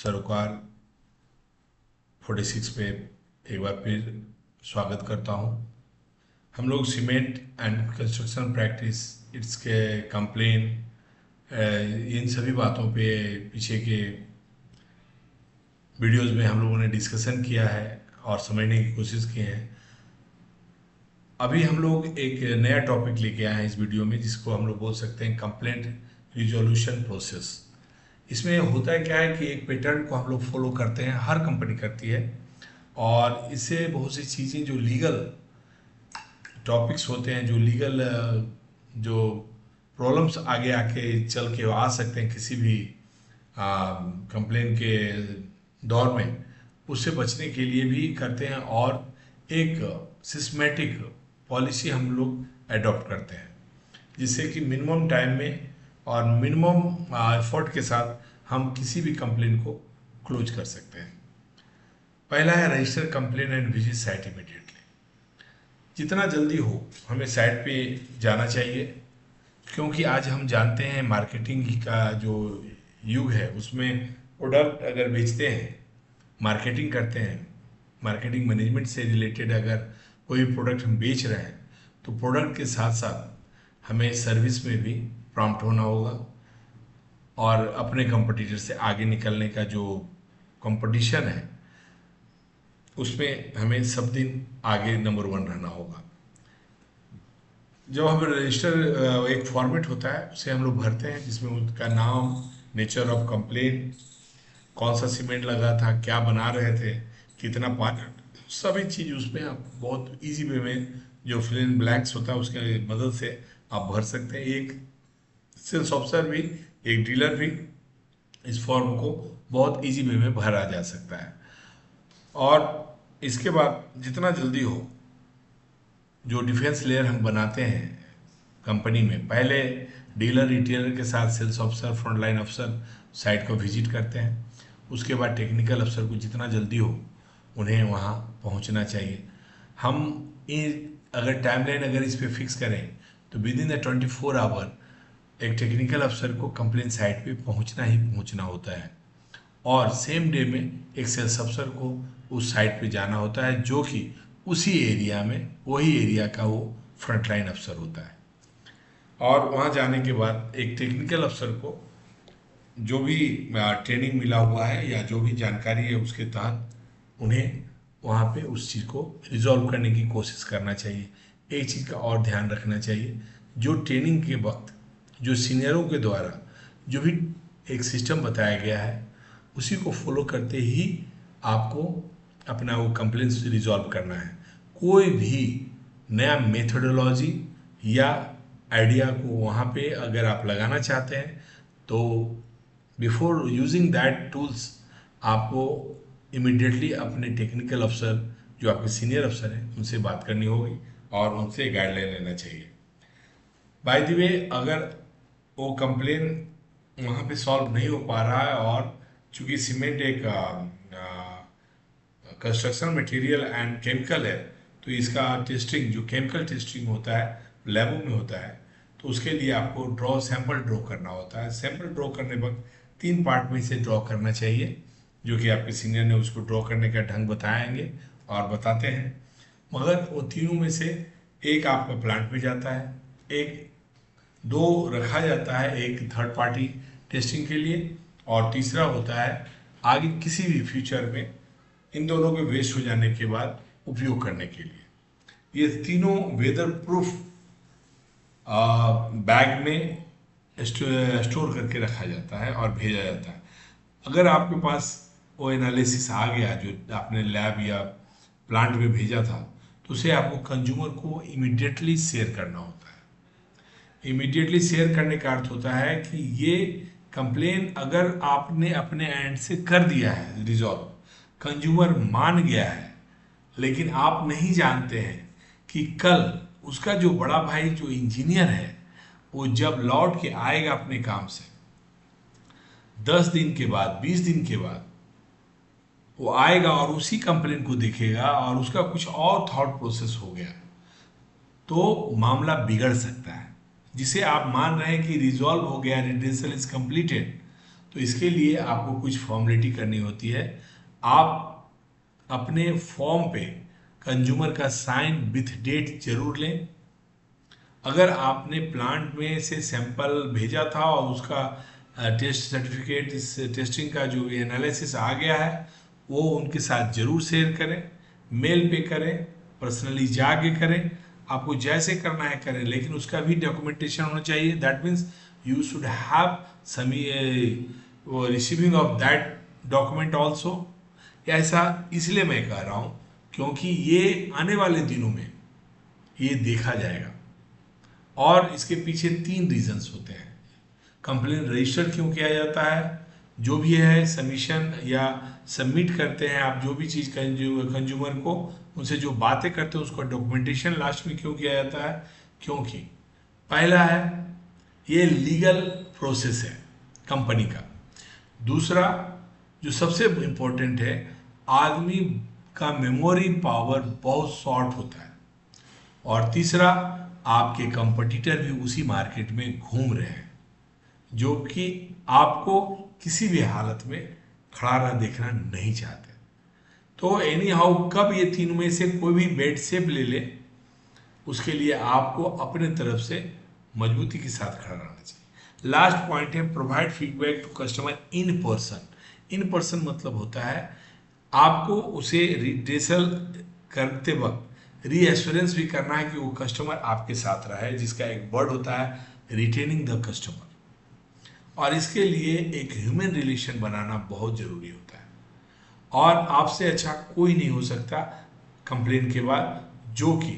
सरोकार 46 पे एक बार फिर स्वागत करता हूँ। हम लोग cement and construction practice, it's के कंप्लेन, इन सभी बातों पे पीछे के वीडियोस में हम लोगों ने डिस्कशन किया है और समझने की कोशिश की है। अभी हम लोग एक नया टॉपिक लेके आए हैं इस वीडियो में, जिसको हम लोग बोल सकते हैं कंप्लेंट रिजोल्यूशन प्रोसेस। इसमें होता है क्या है कि एक पैटर्न को हम लोग फॉलो करते हैं, हर कंपनी करती है, और इससे बहुत सी चीज़ें जो लीगल टॉपिक्स होते हैं, जो लीगल जो प्रॉब्लम्स आगे आके चल के आ सकते हैं किसी भी कंप्लेन के दौर में, उससे बचने के लिए भी करते हैं। और एक सिस्टमेटिक पॉलिसी हम लोग एडॉप्ट करते हैं, जिससे कि मिनिमम टाइम में और मिनिमम एफर्ट के साथ हम किसी भी कंप्लेन को क्लोज कर सकते हैं। पहला है register complain and visit site immediately. जितना जल्दी हो हमें साइट पे जाना चाहिए, क्योंकि आज हम जानते हैं मार्केटिंग का जो युग है, उसमें प्रोडक्ट अगर बेचते हैं, मार्केटिंग करते हैं, मार्केटिंग मैनेजमेंट से रिलेटेड अगर कोई प्रोडक्ट हम बेच रहे हैं, तो प्रोडक्ट के साथ साथ हमें सर्विस में भी प्रॉम्प्ट होना होगा, और अपने कंपटीटर से आगे निकलने का जो कंपटीशन है उसमें हमें सब दिन आगे नंबर वन रहना होगा। जब हम रजिस्टर एक फॉर्मेट होता है उसे हम लोग भरते हैं, जिसमें उनका नाम, नेचर ऑफ कंप्लेन, कौन सा सीमेंट लगा था, क्या बना रहे थे, कितना पानी, सभी चीज़ उसमें आप बहुत इजी वे में, जो फिल इन ब्लैंक्स होता है उसके मदद से आप भर सकते हैं। एक सेल्स ऑफिसर भी, एक डीलर भी इस फॉर्म को बहुत इजी वे में भरा जा सकता है। और इसके बाद जितना जल्दी हो, जो डिफेंस लेयर हम बनाते हैं कंपनी में, पहले डीलर रिटेलर के साथ सेल्स ऑफिसर, फ्रंटलाइन अफसर साइट को विजिट करते हैं। उसके बाद टेक्निकल अफसर को जितना जल्दी हो उन्हें वहाँ पहुँचना चाहिए। हम अगर टाइमलाइन अगर इस पर फिक्स करें तो विद इन द 24 आवर एक टेक्निकल अफसर को कंप्लेन साइट पे पहुँचना ही पहुँचना होता है, और सेम डे में एक सेल्स अफसर को उस साइट पे जाना होता है, जो कि उसी एरिया में, वही एरिया का वो फ्रंटलाइन अफसर होता है। और वहाँ जाने के बाद एक टेक्निकल अफसर को जो भी ट्रेनिंग मिला हुआ है या जो भी जानकारी है उसके तहत उन्हें वहाँ पे उस चीज़ को रिजॉल्व करने की कोशिश करना चाहिए। एक चीज़ का और ध्यान रखना चाहिए, जो ट्रेनिंग के वक्त जो सीनियरों के द्वारा जो भी एक सिस्टम बताया गया है, उसी को फॉलो करते ही आपको अपना वो कंप्लेंट्स रिजॉल्व करना है। कोई भी नया मेथोडोलॉजी या आइडिया को वहाँ पे अगर आप लगाना चाहते हैं, तो बिफोर यूजिंग दैट टूल्स आपको इमिडिएटली अपने टेक्निकल अफसर, जो आपके सीनियर अफसर हैं, उनसे बात करनी होगी और उनसे गाइडलाइन लेना चाहिए। बाय द वे, अगर वो कंप्लेन वहाँ पे सॉल्व नहीं हो पा रहा है, और चूंकि सीमेंट एक कंस्ट्रक्शन मटेरियल एंड केमिकल है, तो इसका टेस्टिंग, जो केमिकल टेस्टिंग होता है लैबों में होता है, तो उसके लिए आपको सैंपल ड्रॉ करना होता है। सैंपल ड्रॉ करने वक्त 3 पार्ट में इसे ड्रॉ करना चाहिए, जो कि आपके सीनियर ने उसको ड्रॉ करने का ढंग बताएंगे और बताते हैं। मगर वो तीनों में से एक आपका प्लांट में जाता है, एक दो रखा जाता है एक थर्ड पार्टी टेस्टिंग के लिए, और तीसरा होता है आगे किसी भी फ्यूचर में इन दोनों के वेस्ट हो जाने के बाद उपयोग करने के लिए। ये तीनों वेदर प्रूफ बैग में स्टोर करके रखा जाता है और भेजा जाता है। अगर आपके पास वो एनालिसिस आ गया जो आपने लैब या प्लांट में भेजा था, तो उसे आपको कंज्यूमर को इमीडिएटली शेयर करना होता है। इमीडिएटली शेयर करने का अर्थ होता है कि ये कंप्लेन अगर आपने अपने एंड से कर दिया है रिजॉल्व, कंज्यूमर मान गया है, लेकिन आप नहीं जानते हैं कि कल उसका जो बड़ा भाई जो इंजीनियर है, वो जब लौट के आएगा अपने काम से 10 दिन के बाद, 20 दिन के बाद, वो आएगा और उसी कंप्लेन को देखेगा और उसका कुछ और थॉट प्रोसेस हो गया, तो मामला बिगड़ सकता है। जिसे आप मान रहे हैं कि रिजॉल्व हो गया, रिड्रेसल इज कंप्लीटेड, तो इसके लिए आपको कुछ फॉर्मेलिटी करनी होती है। आप अपने फॉर्म पे कंज्यूमर का साइन विथ डेट जरूर लें। अगर आपने प्लांट में से सैंपल भेजा था और उसका टेस्ट सर्टिफिकेट, इस टेस्टिंग का जो एनालिसिस आ गया है, वो उनके साथ जरूर शेयर करें। मेल पे करें, पर्सनली जाके करें, आपको जैसे करना है करें, लेकिन उसका भी डॉक्यूमेंटेशन होना चाहिए। That means you should have some receiving of that document also. ऐसा इसलिए मैं कह रहा हूँ क्योंकि ये आने वाले दिनों में ये देखा जाएगा। और इसके पीछे 3 रीजंस होते हैं। कंप्लेन रजिस्टर क्यों किया जाता है, जो भी है सबमिशन या सबमिट करते हैं आप जो भी चीज़ कंज्यूमर को, उनसे जो बातें करते हैं उसका डॉक्यूमेंटेशन लास्ट में क्यों किया जाता है, क्योंकि पहला है ये लीगल प्रोसेस है कंपनी का। दूसरा जो सबसे इम्पोर्टेंट है, आदमी का मेमोरी पावर बहुत शॉर्ट होता है। और तीसरा, आपके कंपटीटर भी उसी मार्केट में घूम रहे हैं जो कि आपको किसी भी हालत में खड़ा ना देखना नहीं चाहते। तो एनी हाउ कब ये तीनों में से कोई भी बैड शेप ले ले, उसके लिए आपको अपने तरफ से मजबूती के साथ खड़ा रहना चाहिए। लास्ट पॉइंट है provide feedback to customer in person. In person मतलब होता है आपको उसे रिड्रेसल करते वक्त रीएश्योरेंस भी करना है कि वो कस्टमर आपके साथ रहा है, जिसका एक वर्ड होता है रिटेनिंग द कस्टमर। और इसके लिए एक ह्यूमन रिलेशन बनाना बहुत जरूरी होता है। और आपसे अच्छा कोई नहीं हो सकता कंप्लेन के बाद जो कि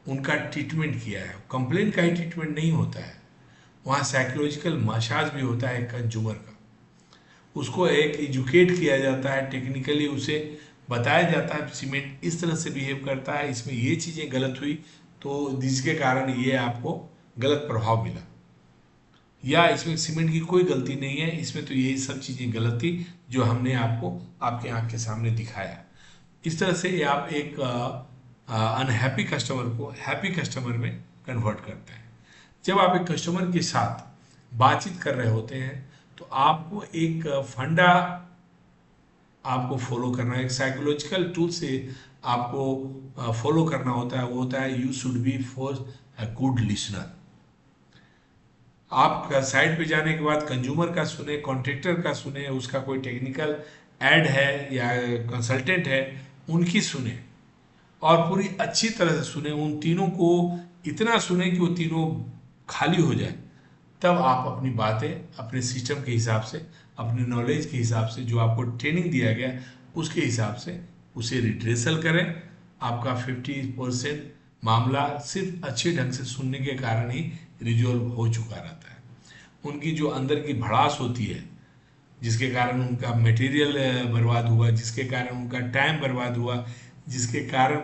उनका ट्रीटमेंट किया है। कंप्लेन का ही ट्रीटमेंट नहीं होता है, वहाँ साइकोलॉजिकल मसाज भी होता है कंज्यूमर का। उसको एक एजुकेट किया जाता है, टेक्निकली उसे बताया जाता है सीमेंट इस तरह से बिहेव करता है, इसमें ये चीज़ें गलत हुई तो जिसके कारण ये आपको गलत प्रभाव मिला, या इसमें सीमेंट की कोई गलती नहीं है, इसमें तो यही सब चीज़ें गलत थी जो हमने आपको आपके आँख के सामने दिखाया। इस तरह से ये आप एक अनहैप्पी कस्टमर को हैप्पी कस्टमर में कन्वर्ट करते हैं। जब आप एक कस्टमर के साथ बातचीत कर रहे होते हैं तो आपको एक फंडा आपको फॉलो करना है, एक साइकोलॉजिकल टूल से आपको फॉलो करना होता है। वो होता है you should be for a good listener. आप साइट पे जाने के बाद कंज्यूमर का सुने, कॉन्ट्रैक्टर का सुने, उसका कोई टेक्निकल ऐड है या कंसल्टेंट है उनकी सुने, और पूरी अच्छी तरह से सुने। उन तीनों को इतना सुने कि वो तीनों खाली हो जाए, तब आप अपनी बातें अपने सिस्टम के हिसाब से, अपने नॉलेज के हिसाब से, जो आपको ट्रेनिंग दिया गया उसके हिसाब से उसे रिड्रेसल करें। आपका 50% मामला सिर्फ अच्छे ढंग से सुनने के कारण ही रिजॉल्व हो चुका रहता है। उनकी जो अंदर की भड़ास होती है, जिसके कारण उनका मटेरियल बर्बाद हुआ, जिसके कारण उनका टाइम बर्बाद हुआ, जिसके कारण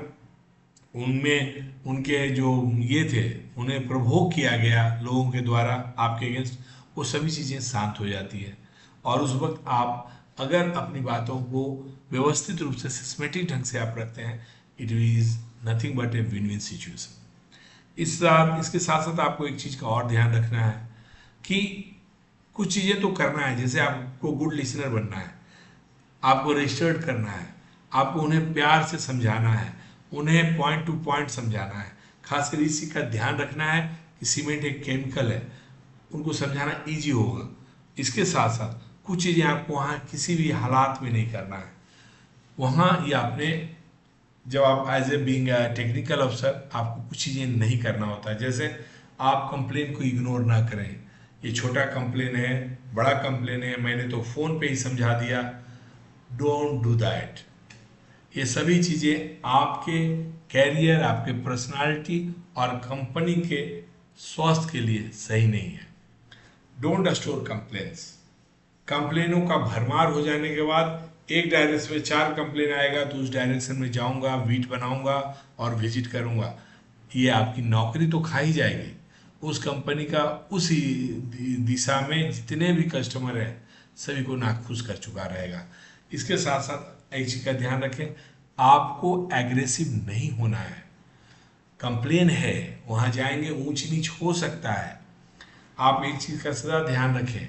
उनमें उनके जो ये थे उन्हें प्रभोग किया गया लोगों के द्वारा आपके अगेंस्ट, वो सभी चीज़ें शांत हो जाती है। और उस वक्त आप अगर अपनी बातों को व्यवस्थित रूप से सिस्टमेटिक ढंग से आप रखते हैं, it is nothing but a win win situation. इसके साथ साथ आपको एक चीज़ का और ध्यान रखना है कि कुछ चीज़ें तो करना है, जैसे आपको गुड लिसनर बनना है, आपको रजिस्टर्ड करना है, आपको उन्हें प्यार से समझाना है, उन्हें पॉइंट टू पॉइंट समझाना है। खासकर इसी का ध्यान रखना है कि सीमेंट एक केमिकल है, उनको समझाना इजी होगा। इसके साथ साथ कुछ चीज़ें आपको वहाँ किसी भी हालात में नहीं करना है। वहाँ ये आपने जब आप एज ए बीइंग टेक्निकल अफसर आपको कुछ चीज़ें नहीं करना होता है। जैसे आप कंप्लेन को इग्नोर ना करें, ये छोटा कंप्लेन है, बड़ा कंप्लेन है, मैंने तो फ़ोन पे ही समझा दिया, डोंट डू दैट। ये सभी चीज़ें आपके कैरियर, आपके पर्सनालिटी और कंपनी के स्वास्थ्य के लिए सही नहीं है। Don't store complains. कंप्लेनों का भरमार हो जाने के बाद एक डायरेक्शन में 4 कंप्लेन आएगा तो उस डायरेक्शन में जाऊंगा, वीट बनाऊंगा और विजिट करूंगा, ये आपकी नौकरी तो खा ही जाएगी। उस कंपनी का उस दिशा में जितने भी कस्टमर हैं सभी को नाखुश कर चुका रहेगा। इसके साथ साथ एक चीज़ का ध्यान रखें, आपको एग्रेसिव नहीं होना है। कंप्लेन है, वहाँ जाएंगे ऊंच नीच हो सकता है। आप एक चीज़ का सदा ध्यान रखें,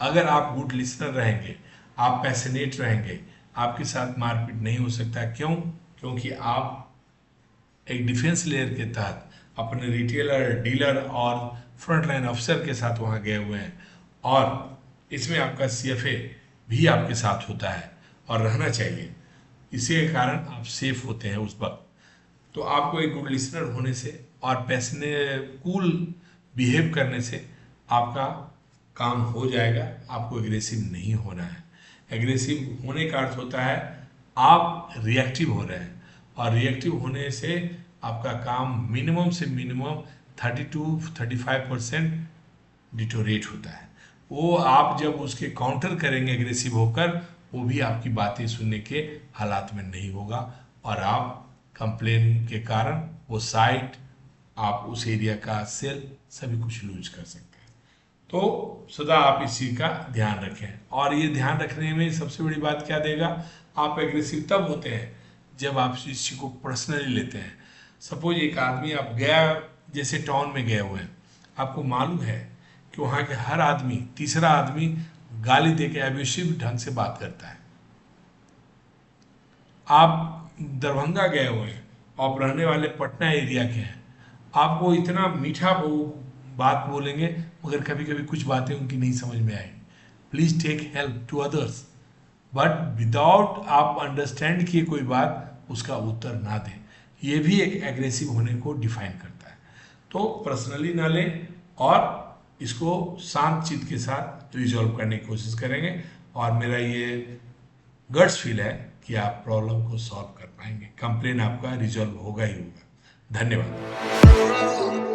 अगर आप गुड लिसनर रहेंगे, आप पैशनेट रहेंगे, आपके साथ मारपीट नहीं हो सकता। क्यों? क्योंकि आप एक डिफेंस लेयर के तहत अपने रिटेलर, डीलर और फ्रंट लाइन अफसर के साथ वहाँ गए हुए हैं, और इसमें आपका सीएफए भी आपके साथ होता है और रहना चाहिए। इसी के कारण आप सेफ होते हैं उस वक्त। तो आपको एक गुड लिसनर होने से और पैसने कूल बिहेव करने से आपका काम हो जाएगा। आपको एग्रेसिव नहीं होना है। एग्रेसिव होने का अर्थ होता है आप रिएक्टिव हो रहे हैं, और रिएक्टिव होने से आपका काम मिनिमम से मिनिमम 30 to 35% डिटोरेट होता है। वो आप जब उसके काउंटर करेंगे एग्रेसिव होकर, वो भी आपकी बातें सुनने के हालात में नहीं होगा, और आप कंप्लेन के कारण वो साइट, आप उस एरिया का सेल, सभी कुछ लूज कर सकते हैं। तो सदा आप इस चीज़ का ध्यान रखें। और ये ध्यान रखने में सबसे बड़ी बात क्या देगा, आप एग्रेसिव तब होते हैं जब आप इस चीज़ को पर्सनली लेते हैं। सपोज एक आदमी, आप गया जैसे टाउन में गए हुए हैं, आपको मालूम है कि वहाँ के हर आदमी, तीसरा आदमी गाली दे के एब्यूसिव ढंग से बात करता है। आप दरभंगा गए हुए हैं, आप रहने वाले पटना एरिया के हैं, आपको इतना मीठा बात बोलेंगे, मगर कभी कभी कुछ बातें उनकी नहीं समझ में आएंगी। Please take help to others, but without आप अंडरस्टैंड किए कोई बात उसका उत्तर ना दें। ये भी एक एग्रेसिव होने को डिफाइन करता है। तो पर्सनली ना लें, और इसको शांत चित्त के साथ रिजॉल्व करने की कोशिश करेंगे। और मेरा ये गट्स फील है कि आप प्रॉब्लम को सॉल्व कर पाएंगे, कंप्लेन आपका रिजॉल्व होगा ही होगा। धन्यवाद।